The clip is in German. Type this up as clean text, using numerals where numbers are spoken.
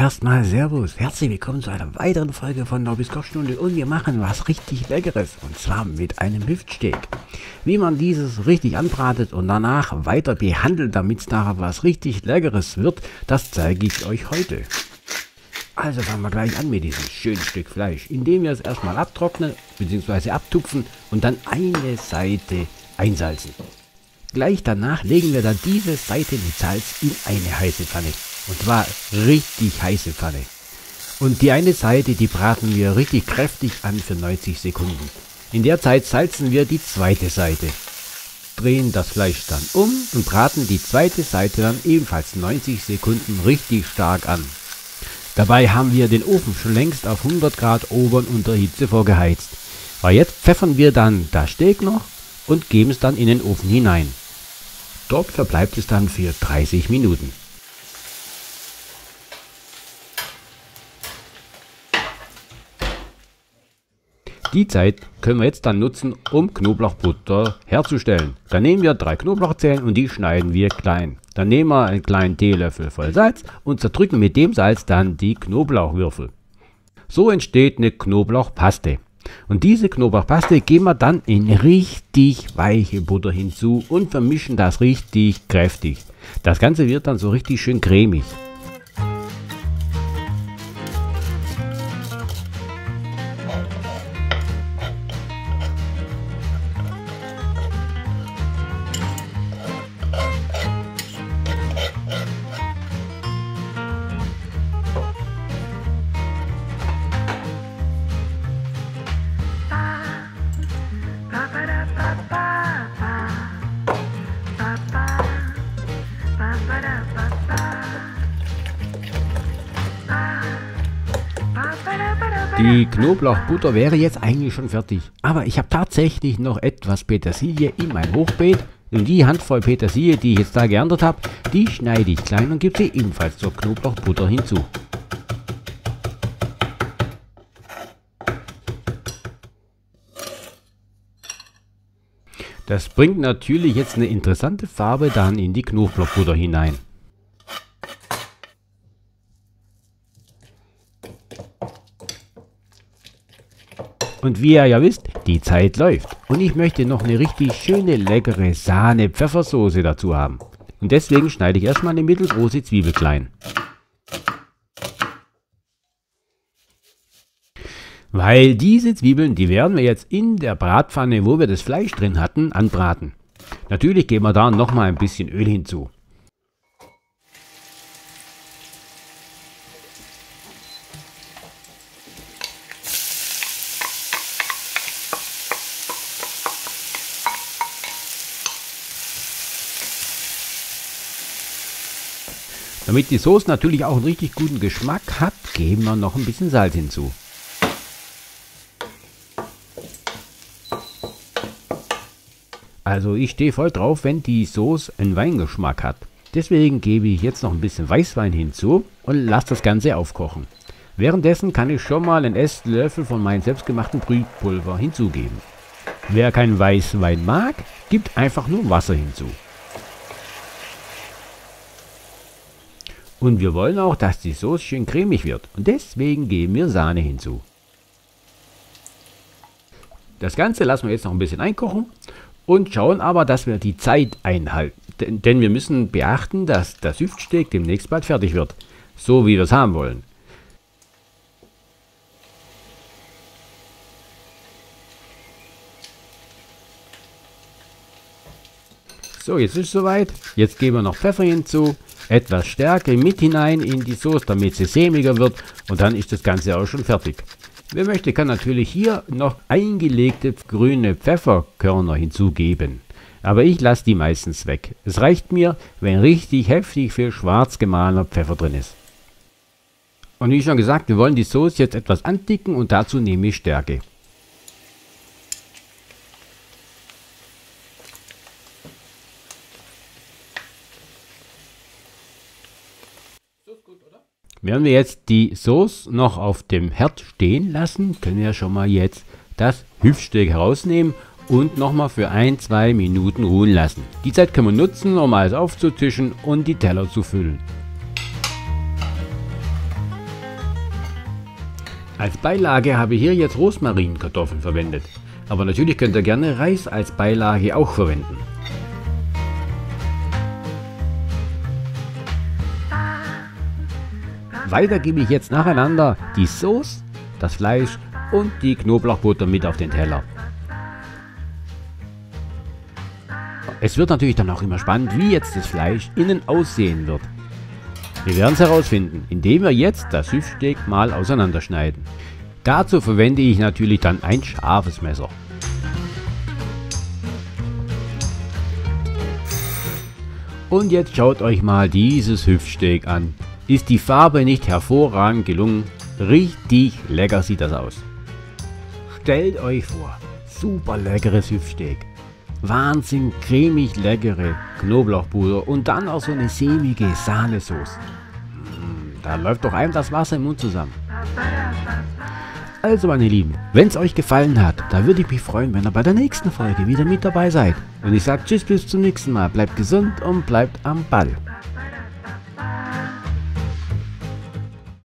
Erstmal Servus, herzlich willkommen zu einer weiteren Folge von Norbis Kochstunde und wir machen was richtig Leckeres und zwar mit einem Hüftsteak. Wie man dieses richtig anbratet und danach weiter behandelt, damit es nachher was richtig Leckeres wird, das zeige ich euch heute. Also fangen wir gleich an mit diesem schönen Stück Fleisch, indem wir es erstmal abtrocknen bzw. abtupfen und dann eine Seite einsalzen. Gleich danach legen wir dann diese Seite mit Salz in eine heiße Pfanne. Und zwar richtig heiße Pfanne. Und die eine Seite, die braten wir richtig kräftig an für 90 Sekunden. In der Zeit salzen wir die zweite Seite. Drehen das Fleisch dann um und braten die zweite Seite dann ebenfalls 90 Sekunden richtig stark an. Dabei haben wir den Ofen schon längst auf 100 Grad Ober- und Unterhitze vorgeheizt. Aber jetzt pfeffern wir dann das Steak noch und geben es dann in den Ofen hinein. Dort verbleibt es dann für 30 Minuten. Die Zeit können wir jetzt dann nutzen, um Knoblauchbutter herzustellen. Dann nehmen wir 3 Knoblauchzellen und die schneiden wir klein. Dann nehmen wir einen kleinen Teelöffel voll Salz und zerdrücken mit dem Salz dann die Knoblauchwürfel. So entsteht eine Knoblauchpaste. Und diese Knoblauchpaste geben wir dann in richtig weiche Butter hinzu und vermischen das richtig kräftig. Das Ganze wird dann so richtig schön cremig. Die Knoblauchbutter wäre jetzt eigentlich schon fertig, aber ich habe tatsächlich noch etwas Petersilie in meinem Hochbeet und die Handvoll Petersilie, die ich jetzt da geerntet habe, die schneide ich klein und gebe sie ebenfalls zur Knoblauchbutter hinzu. Das bringt natürlich jetzt eine interessante Farbe dann in die Knoblauchbutter hinein. Und wie ihr ja wisst, die Zeit läuft. Und ich möchte noch eine richtig schöne, leckere Sahne-Pfeffersoße dazu haben. Und deswegen schneide ich erstmal eine mittelgroße Zwiebel klein. Weil diese Zwiebeln, die werden wir jetzt in der Bratpfanne, wo wir das Fleisch drin hatten, anbraten. Natürlich geben wir da nochmal ein bisschen Öl hinzu. Damit die Soße natürlich auch einen richtig guten Geschmack hat, geben wir noch ein bisschen Salz hinzu. Also ich stehe voll drauf, wenn die Soße einen Weingeschmack hat. Deswegen gebe ich jetzt noch ein bisschen Weißwein hinzu und lasse das Ganze aufkochen. Währenddessen kann ich schon mal einen Esslöffel von meinem selbstgemachten Brühpulver hinzugeben. Wer keinen Weißwein mag, gibt einfach nur Wasser hinzu. Und wir wollen auch, dass die Soße schön cremig wird und deswegen geben wir Sahne hinzu. Das Ganze lassen wir jetzt noch ein bisschen einkochen und schauen aber, dass wir die Zeit einhalten. Denn wir müssen beachten, dass das Hüftsteak demnächst bald fertig wird, so wie wir es haben wollen. So, jetzt ist es soweit. Jetzt geben wir noch Pfeffer hinzu, etwas Stärke mit hinein in die Soße, damit sie sämiger wird und dann ist das Ganze auch schon fertig. Wer möchte, kann natürlich hier noch eingelegte grüne Pfefferkörner hinzugeben. Aber ich lasse die meistens weg. Es reicht mir, wenn richtig heftig viel schwarz gemahlener Pfeffer drin ist. Und wie schon gesagt, wir wollen die Soße jetzt etwas andicken und dazu nehme ich Stärke. Wenn wir jetzt die Soße noch auf dem Herd stehen lassen, können wir schon mal jetzt das Hüftsteak herausnehmen und nochmal für 1-2 Minuten ruhen lassen. Die Zeit können wir nutzen, um alles aufzutischen und die Teller zu füllen. Als Beilage habe ich hier jetzt Rosmarinkartoffeln verwendet. Aber natürlich könnt ihr gerne Reis als Beilage auch verwenden. Weiter gebe ich jetzt nacheinander die Sauce, das Fleisch und die Knoblauchbutter mit auf den Teller. Es wird natürlich dann auch immer spannend, wie jetzt das Fleisch innen aussehen wird. Wir werden es herausfinden, indem wir jetzt das Hüftsteak mal auseinanderschneiden. Dazu verwende ich natürlich dann ein scharfes Messer. Und jetzt schaut euch mal dieses Hüftsteak an. Ist die Farbe nicht hervorragend gelungen? Richtig lecker sieht das aus. Stellt euch vor, super leckeres Hüftsteak. Wahnsinn cremig leckere Knoblauchbutter und dann auch so eine sämige Sahnesoße. Da läuft doch einem das Wasser im Mund zusammen. Also meine Lieben, wenn es euch gefallen hat, da würde ich mich freuen, wenn ihr bei der nächsten Folge wieder mit dabei seid. Und ich sage tschüss, bis zum nächsten Mal. Bleibt gesund und bleibt am Ball.